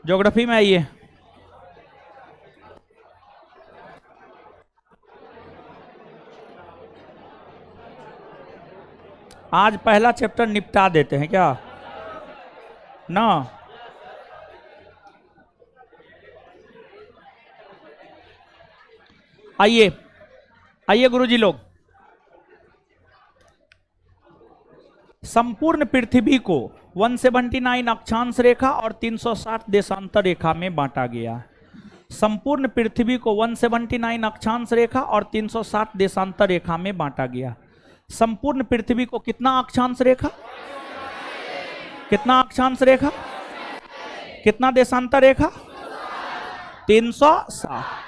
Geography में आइए। आज पहला चैप्टर निपटा देते हैं क्या ना। आइए आइए गुरुजी लोग, संपूर्ण पृथ्वी को 179 अक्षांश रेखा और 360 देशांतर रेखा में बांटा गया है। संपूर्ण पृथ्वी को 179 अक्षांश रेखा और 360 देशांतर रेखा में बांटा गया। संपूर्ण पृथ्वी को कितना अक्षांश रेखा, कितना अक्षांश रेखा, कितना देशांतर रेखा, 360।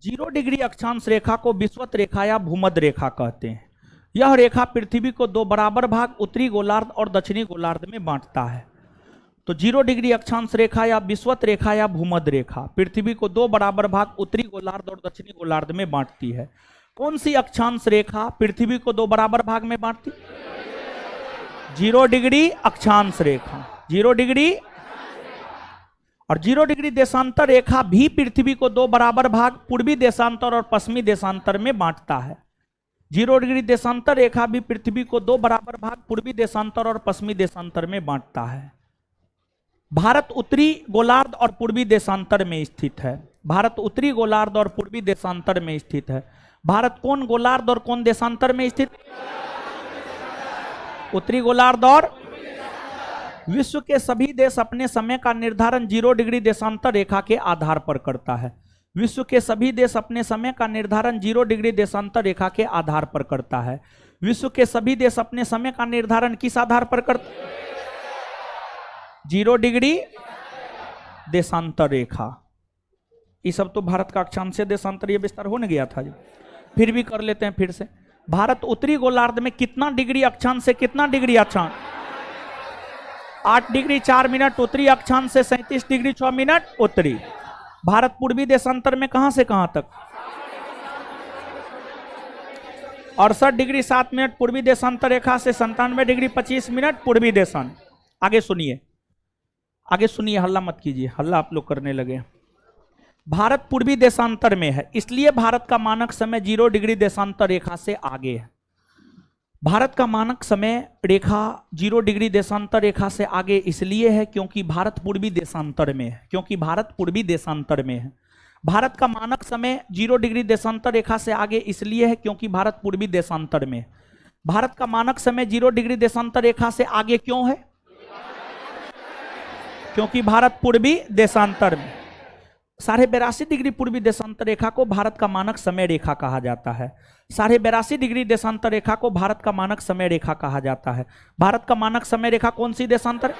0 डिग्री अक्षांश रेखा को विषुवत रेखा या भूमध्य रेखा कहते हैं। यह रेखा पृथ्वी को 2 बराबर भाग उत्तरी गोलार्ध और दक्षिणी गोलार्ध में बांटता है। तो 0 डिग्री अक्षांश रेखा या विषुवत रेखा या भूमध्य रेखा पृथ्वी को 2 बराबर भाग उत्तरी गोलार्ध और दक्षिणी गोलार्ध में बांटती है। कौन सी अक्षांश रेखा पृथ्वी को 2 बराबर भाग में बांटती? 0 डिग्री अक्षांश रेखा, 0 डिग्री। और 0 डिग्री देशांतर रेखा भी पृथ्वी को 2 बराबर भाग पूर्वी देशांतर और पश्चिमी देशांतर में बांटता है। 0 डिग्री देशांतर रेखा भी पृथ्वी को 2 बराबर भाग पूर्वी देशांतर और पश्चिमी देशांतर में बांटता है। भारत उत्तरी गोलार्ध और पूर्वी देशांतर में स्थित है। भारत उत्तरी गोलार्ध और पूर्वी देशांतर में स्थित है। भारत कौन गोलार्ध और कौन देशांतर में स्थित? उत्तरी गोलार्ध और। विश्व के सभी देश अपने समय का निर्धारण 0 डिग्री देशांतर रेखा के आधार पर करता है। विश्व के सभी देश अपने समय का निर्धारण 0 डिग्री देशांतर रेखा के आधार पर करता है। विश्व के सभी देश अपने समय का निर्धारण किस आधार पर करता है? 0 डिग्री देशांतर रेखा। ये सब तो भारत का अक्षांशीय देशांतरीय विस्तार होने गया था जी, फिर भी कर लेते हैं फिर से। भारत उत्तरी गोलार्ध में कितना डिग्री अक्षांश से कितना डिग्री अक्षांश? 8 डिग्री 4 मिनट उत्तरी अक्षांश से 37 डिग्री 6 मिनट उत्तरी। भारत पूर्वी देशांतर में कहां से कहां तक? 68 डिग्री 7 मिनट पूर्वी देशांतर रेखा से 97 डिग्री 25 मिनट पूर्वी देशांतर। आगे सुनिए, आगे सुनिए, हल्ला मत कीजिए, हल्ला आप लोग करने लगे। भारत पूर्वी देशांतर में है, इसलिए भारत का मानक समय 0 डिग्री देशांतर रेखा से आगे है। भारत का मानक समय रेखा 0 डिग्री देशांतर रेखा से आगे इसलिए है क्योंकि भारत पूर्वी देशांतर में है, क्योंकि भारत पूर्वी देशांतर में है। भारत का मानक समय 0 डिग्री देशांतर रेखा से आगे इसलिए है क्योंकि भारत पूर्वी देशांतर में है। भारत का मानक समय 0 डिग्री देशांतर रेखा से आगे क्यों है? क्योंकि भारत पूर्वी देशांतर में। 82.5 डिग्री पूर्वी देशांतर रेखा को भारत का मानक समय रेखा कहा जाता है। 82.5 डिग्री देशांतर रेखा को भारत का मानक समय रेखा कहा जाता है। भारत का मानक समय रेखा कौन सी देशांतर?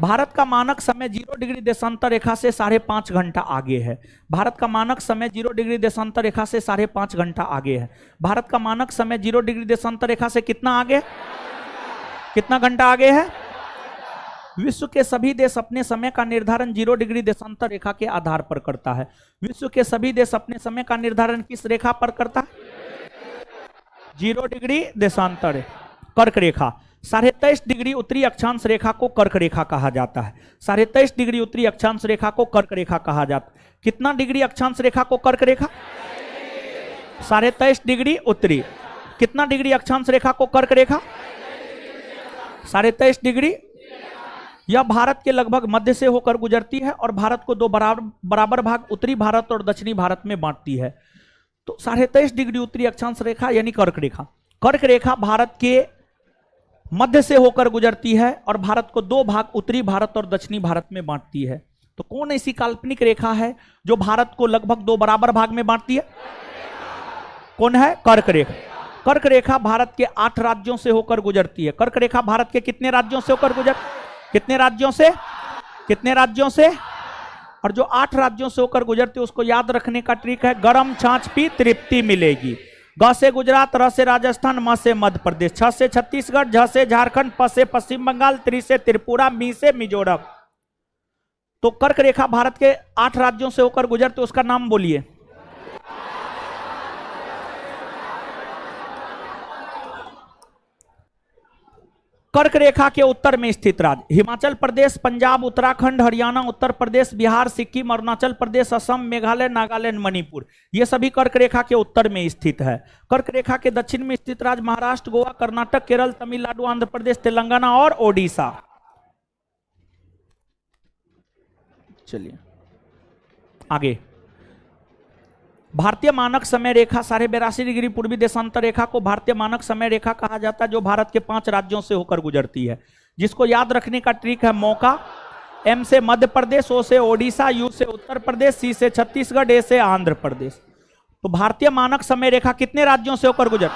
भारत का मानक समय 0 डिग्री देशांतर रेखा से 5.5 घंटा आगे है। भारत का मानक समय 0 डिग्री देशांतर रेखा से 5.5 घंटा आगे है। भारत का मानक समय 0 डिग्री देशांतर रेखा से कितना आगे? कितना घंटा आगे है? विश्व के सभी देश अपने समय का निर्धारण 0 डिग्री देशांतर रेखा के आधार पर करता है। विश्व के सभी देश अपने समय का निर्धारण किस रेखा पर करता है? 0 डिग्री देशांतर कर्क रेखा। 23.5 डिग्री उत्तरी अक्षांश रेखा को कर्क रेखा कहा जाता है। 23.5 डिग्री उत्तरी अक्षांश रेखा को कर्क रेखा कहा जाता है। कितना डिग्री अक्षांश रेखा को कर्क रेखा? 23.5 डिग्री उत्तरी। कितना डिग्री अक्षांश रेखा को कर्क रेखा? 23.5 डिग्री। यह भारत के लगभग मध्य से होकर गुजरती है और भारत को 2 बराबर भाग उत्तरी भारत और दक्षिणी भारत में बांटती है। तो 23.5 डिग्री उत्तरी अक्षांश रेखा यानी कर्क रेखा। कर्क रेखा भारत के मध्य से होकर गुजरती है और भारत को 2 भाग उत्तरी भारत और दक्षिणी भारत में बांटती है। तो कौन ऐसी काल्पनिक रेखा है जो भारत को लगभग 2 बराबर भाग में बांटती है? कौन है? कर्क रेखा। कर्क रेखा भारत के 8 राज्यों से होकर गुजरती है। कर्क रेखा भारत के कितने राज्यों से होकर गुजर? कितने राज्यों से? कितने राज्यों से? और जो 8 राज्यों से होकर गुजरती है उसको याद रखने का ट्रिक है, गरम छाछ पी तृप्ति मिलेगी। ग से गुजरात, र से राजस्थान, म से मध्य प्रदेश, छ से छत्तीसगढ़, झ से झारखंड, प से पश्चिम बंगाल, त्रि से त्रिपुरा, मी से मिजोरम। तो कर्क रेखा भारत के 8 राज्यों से होकर गुजरती, उसका नाम बोलिए। कर्क रेखा के उत्तर में स्थित राज्य हिमाचल प्रदेश, पंजाब, उत्तराखंड, हरियाणा, उत्तर प्रदेश, बिहार, सिक्किम, अरुणाचल प्रदेश, असम, मेघालय, नागालैंड, मणिपुर, ये सभी कर्क रेखा के उत्तर में स्थित है। कर्क रेखा के दक्षिण में स्थित राज्य महाराष्ट्र, गोवा, कर्नाटक, केरल, तमिलनाडु, आंध्र प्रदेश, तेलंगाना और ओडिशा। चलिए आगे। भारतीय मानक समय रेखा 82.5 डिग्री पूर्वी देशांतर रेखा को भारतीय मानक समय रेखा कहा जाता है, जो भारत के 5 राज्यों से होकर गुजरती है, जिसको याद रखने का ट्रिक है मौका। एम से मध्य प्रदेश, ओ से ओडिशा, यू से उत्तर प्रदेश, सी से छत्तीसगढ़, ए से आंध्र प्रदेश। तो भारतीय मानक समय रेखा कितने राज्यों से होकर गुजर?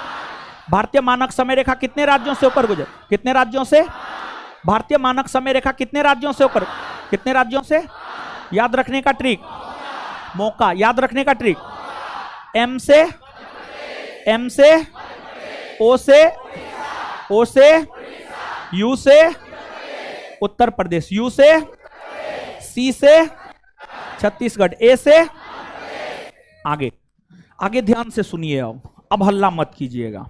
भारतीय मानक समय रेखा कितने राज्यों से होकर गुजर? कितने राज्यों से? भारतीय मानक समय रेखा कितने राज्यों से होकर? कितने राज्यों से? याद रखने का ट्रिक मौका, याद रखने का ट्रिक एम से ओ से यू से उत्तर प्रदेश, यू से सी से छत्तीसगढ़, ए से आगे। आगे ध्यान से सुनिए, अब हल्ला मत कीजिएगा।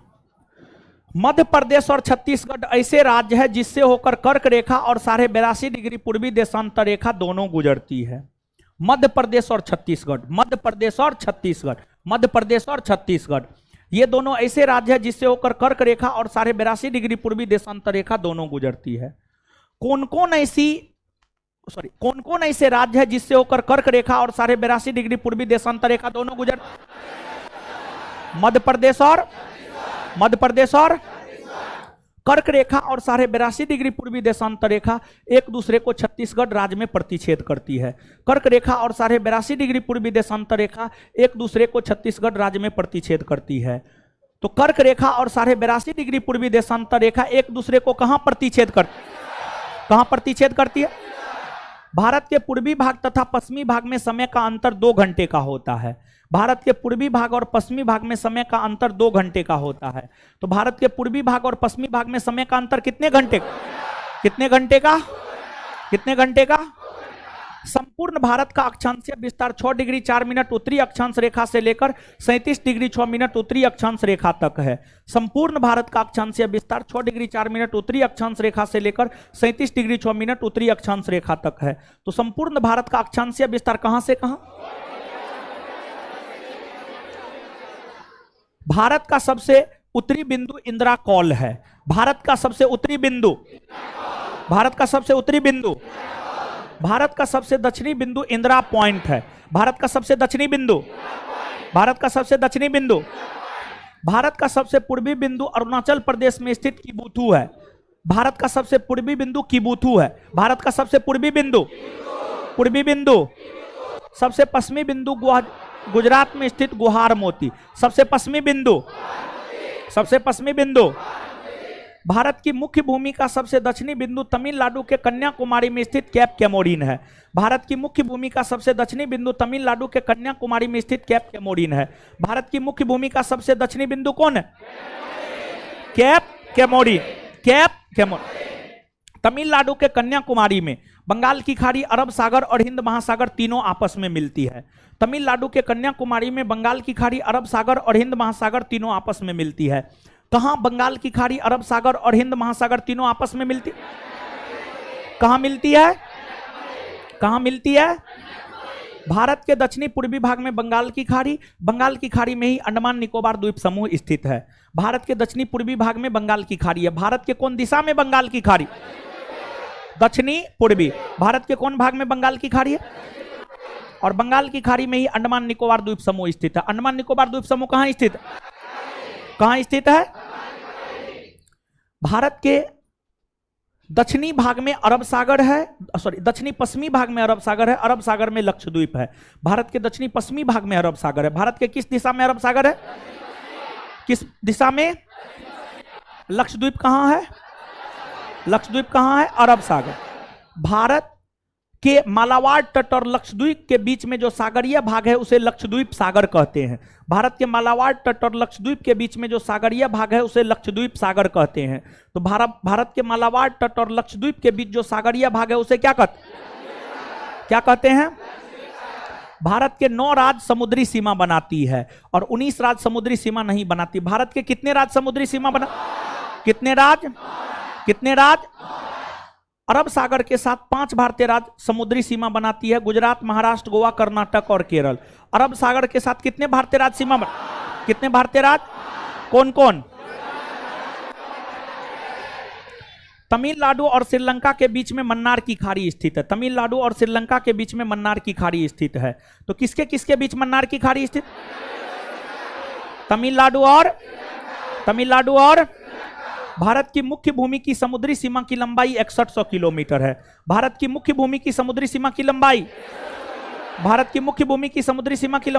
मध्य प्रदेश और छत्तीसगढ़ ऐसे राज्य है जिससे होकर कर्क रेखा और 82.5 डिग्री पूर्वी देशांतर रेखा दोनों गुजरती है। मध्य प्रदेश और छत्तीसगढ़, मध्य प्रदेश और छत्तीसगढ़, मध्य प्रदेश और छत्तीसगढ़, ये दोनों ऐसे राज्य है जिससे होकर कर्क रेखा और 82.5 डिग्री पूर्वी देशांतर रेखा दोनों गुजरती है। कौन कौन ऐसे राज्य है जिससे होकर कर्क रेखा और 82.5 डिग्री पूर्वी देशांतर रेखा दोनों गुजर? मध्य प्रदेश और कर्क रेखा और 82.5 डिग्री पूर्वी देशांतर रेखा एक दूसरे को छत्तीसगढ़ राज्य में प्रतिच्छेद करती है। कर्क रेखा और 82.5 डिग्री पूर्वी देशांतर रेखा एक दूसरे को छत्तीसगढ़ राज्य में प्रतिच्छेद करती है। तो कर्क रेखा और 82.5 डिग्री पूर्वी देशांतर रेखा एक दूसरे को कहां प्रतिच्छेद करती है? भारत के पूर्वी भाग तथा पश्चिमी भाग में समय का अंतर 2 घंटे का होता है। भारत के पूर्वी भाग और पश्चिमी भाग में समय का अंतर 2 घंटे का होता है। तो भारत के पूर्वी भाग और पश्चिमी भाग में समय का अंतर कितने घंटे का? संपूर्ण भारत का अक्षांशीय विस्तार 6 डिग्री 4 मिनट उत्तरी अक्षांश रेखा से लेकर 37 डिग्री 6 मिनट उत्तरी अक्षांश रेखा तक है। संपूर्ण भारत का अक्षांशीय विस्तार 6 डिग्री 4 मिनट उत्तरी अक्षांश रेखा से लेकर 37 डिग्री 6 मिनट उत्तरी अक्षांश रेखा तक है। तो संपूर्ण भारत का अक्षांशीय विस्तार कहां से कहां? भारत का सबसे उत्तरी बिंदु इंदिरा कॉल है। भारत का सबसे उत्तरी बिंदु, भारत का सबसे उत्तरी बिंदु, भारत का सबसे दक्षिणी बिंदु इंदिरा पॉइंट है। भारत का सबसे दक्षिणी बिंदु, भारत का सबसे दक्षिणी बिंदु, भारत का सबसे पूर्वी बिंदु अरुणाचल प्रदेश में स्थित किबुथु है। भारत का सबसे पूर्वी बिंदु किबुथु है। भारत का सबसे पूर्वी बिंदु, सबसे पश्चिमी बिंदु गुजरात में स्थित गुहार मोती। सबसे पश्चिमी बिंदु भारत की मुख्य भूमि का सबसे दक्षिणी बिंदु तमिलनाडु के कन्याकुमारी में स्थित कैप कैमोरिन है। भारत की मुख्य भूमि का सबसे दक्षिणी बिंदु तमिलनाडु के कन्याकुमारी में स्थित कैप कैमोरिन है। भारत की मुख्य भूमि का सबसे दक्षिणी बिंदु कौन है? Cap Comorin. तमिलनाडु के कन्याकुमारी में बंगाल की खाड़ी, अरब सागर और हिंद महासागर तीनों आपस में मिलती है। तमिलनाडु के कन्याकुमारी में बंगाल की खाड़ी, अरब सागर और हिंद महासागर तीनों आपस में मिलती है। कहां बंगाल की खाड़ी, अरब सागर और हिंद महासागर तीनों आपस में मिलती? कहां मिलती है? भारत के दक्षिणी पूर्वी भाग में बंगाल की खाड़ी में ही अंडमान निकोबार द्वीप समूह स्थित है। भारत के दक्षिणी पूर्वी भाग में बंगाल की खाड़ी है। भारत के कौन दिशा में बंगाल की खाड़ी? दक्षिणी पूर्वी। भारत के कौन भाग में बंगाल की खाड़ी है? और बंगाल की खाड़ी में ही अंडमान निकोबार द्वीप समूह स्थित है। अंडमान निकोबार द्वीप समूह कहां स्थित है? भारत के दक्षिणी भाग में अरब सागर है, दक्षिणी पश्चिमी भाग में अरब सागर है। अरब सागर में लक्षद्वीप है। भारत के दक्षिणी पश्चिमी भाग में अरब सागर है। भारत के किस दिशा में अरब सागर है? किस दिशा में? लक्षद्वीप कहां है? अरब सागर। भारत के मालाबार तट और लक्षद्वीप के बीच में जो सागरीय भाग है उसे लक्षद्वीप सागर कहते हैं। भारत के मालाबार तट और लक्षद्वीप के बीच में जो सागरीय भाग है उसे लक्षद्वीप सागर कहते हैं। तो भारत के मालाबार तट और लक्षद्वीप के बीच जो सागरीय भाग है उसे क्या कहते हैं? भारत के 9 राज्य समुद्री सीमा बनाती है और 19 राज्य समुद्री सीमा नहीं बनाती। भारत के कितने राज्य समुद्री सीमा कितने राज्य? कितने राज्य? अरब सागर के साथ 5 भारतीय राज्य समुद्री सीमा बनाती है, गुजरात, महाराष्ट्र, गोवा, कर्नाटक और केरल। अरब सागर के साथ कितने भारतीय राज्य सीमा कितने भारतीय राज्य? कौन कौन? तमिलनाडु और श्रीलंका के बीच में मन्नार की खाड़ी स्थित है। तमिलनाडु और श्रीलंका के बीच में मन्नार की खाड़ी स्थित है। तो किसके किसके बीच मन्नार की खाड़ी स्थित? तमिलनाडु और भारत की मुख्य भूमि की समुद्री सीमा की लंबाई 6100 किलोमीटर है। भारत की मुख्य भूमि की समुद्री सीमा की लंबाई, भारत की मुख्य भूमि की समुद्री सीमा की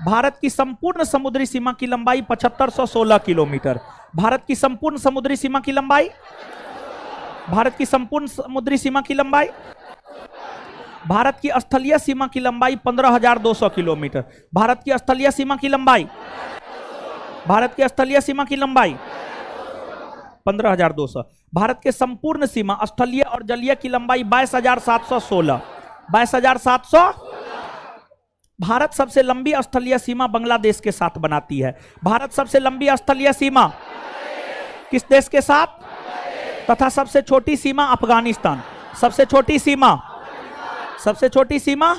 भारत की संपूर्ण समुद्री सीमा की लंबाई 7516 किलोमीटर। भारत की संपूर्ण समुद्री सीमा की लंबाई, भारत की संपूर्ण समुद्री सीमा की लंबाई, भारत की स्थलीय सीमा की लंबाई 15200 किलोमीटर। भारत की स्थलीय सीमा की लंबाई, भारत की स्थलीय सीमा की लंबाई 15200। भारत के संपूर्ण सीमा स्थलीय और जलीय की लंबाई 22716। 22700। भारत सबसे लंबी स्थलीय सीमा बांग्लादेश के साथ बनाती है। भारत सबसे लंबी स्थलीय सीमा किस देश के साथ? तथा सबसे छोटी सीमा अफगानिस्तान। सबसे छोटी सीमा, सबसे छोटी सीमा,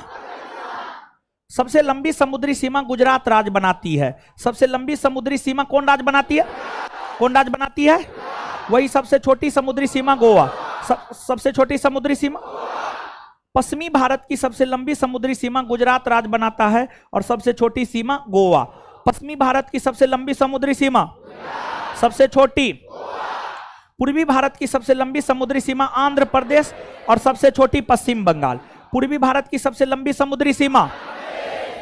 सबसे लंबी समुद्री सीमा गुजरात राज्य बनाती है। सबसे लंबी समुद्री सीमा कौन राज्य बनाती है? कौन राज्य बनाती है? वही सबसे छोटी समुद्री सीमा गोवा। सबसे छोटी समुद्री सीमा। पश्चिमी भारत की सबसे लंबी समुद्री सीमा गुजरात राज्य बनाता है और सबसे छोटी सीमा गोवा। पश्चिमी भारत की सबसे लंबी समुद्री सीमा, सबसे छोटी। पूर्वी भारत की सबसे लंबी समुद्री सीमा आंध्र प्रदेश और सबसे छोटी पश्चिम बंगाल। पूर्वी भारत की सबसे लंबी समुद्री सीमा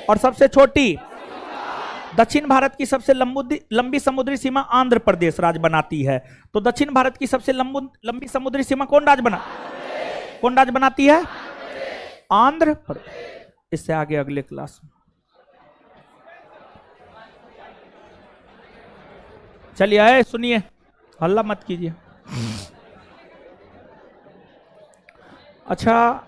और सबसे छोटी। दक्षिण भारत की सबसे लंबी समुद्री सीमा आंध्र प्रदेश राज्य बनाती है। तो दक्षिण भारत की सबसे लंबी समुद्री सीमा कौन राज्य बनाती है? आंध्र प्रदेश। इससे आगे अगले क्लास में चलिए आए, सुनिए, हल्ला मत कीजिए। अच्छा,